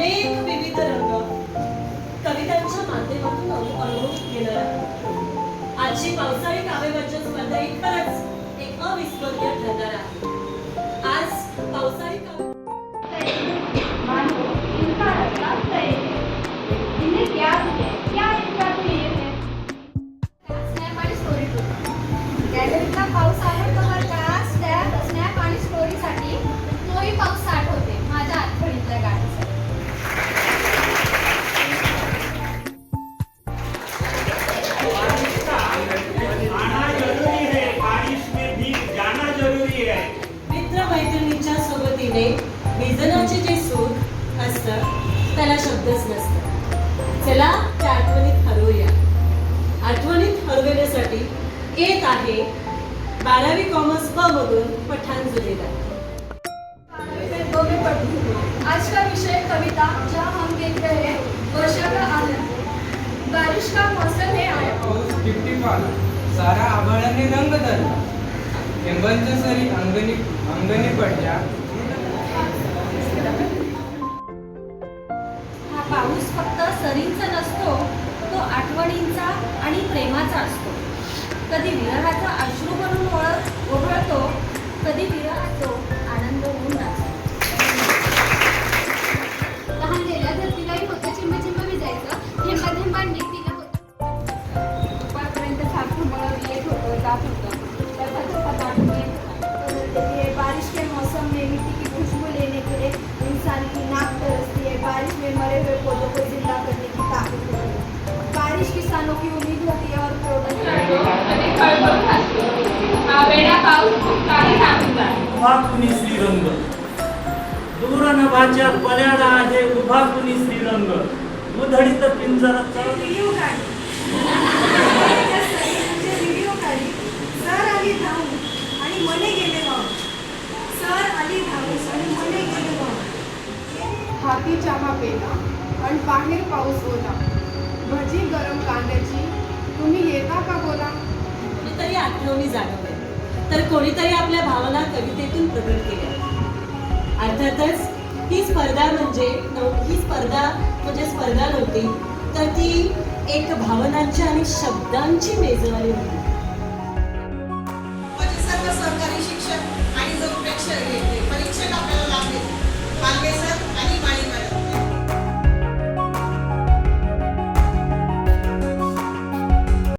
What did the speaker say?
अनेक विविध रंग कवितांच्या माध्यमातून अनुभव घेणार आहोत. आजची पावसाळी काव्यवाचन स्पर्धा ही खरंच एक अविस्मरणीय ठरणार आहे. आज पावसाळी काव्य पाऊस आवडतो बरं का. स्नॅप आणि स्टोरीसाठी तोही पाऊस आठवते माझ्या आठवणीतल्या गाडीसाठी. आना जरूरी है, बारिश में भीग जाना जरूरी है. मित्र मैत्रिणींच्या सोबतीने भिजण्याचे जे सुख असतं त्याला शब्दच नसतं. चला त्या आठवणीत हरवूया. आठवणीत हरवण्यासाठी येत आहे 12वी कॉमर्स ब मधून पठाण जुबेदार. आज का विषय कविता जहाँ हम देख रहे हैं वर्षा का आनंद. बारिश का मौसम है आया. पाऊस टिपटिप आला, सारा आभाळाने रंग धरला. थेंबांच्या सरी अंगणी पडल्या. हा पाऊस फक्त सरींचा नसतो, तो आठवणींचा आणि प्रेमाचा असतो. कधी विरहाचा अश्रू बनून ओघळतो, कधी विरहातो आनंद होऊन नाचतो. लहान गेल्या धरतीलाही होतं चिंब चिंब विजायचं. थेंबा थेंबांनी तिला दुपारपर्यंत सारखं मळं येत होतं, जात होतं. बारिश के मौसम में मिट्टी की खुशबू लेने के लिए इंसान की नाक तरसती है. बारिश में मरे हुए पौधों को जिंदा करने की ताकत होती है. बारिश किसानों की उम्मीद होती है और उभा कुणी श्रीरंग, दूर नभाच्या पल्याला आहे उभा कुणी श्रीरंग. उधळीत पिंजराचा व्हिडिओ काढली. सर आली धावून आणि मने गेले वाहून. सर आली धावून आणि मने गेले वाहून. हाती चहा पेला आणि बाहेर पाऊस होता. भजी गरम कांद्याची तुम्ही येता का बोला. कोणीतरी आठवणी जाणवल्या तर कोणीतरी आपल्या भावना कवितेतून प्रकट केल्या. अर्थातच ही स्पर्धा म्हणजे स्पर्धा नव्हती, तर ती एक भावनांची आणि शब्दांची मेजवानी होती.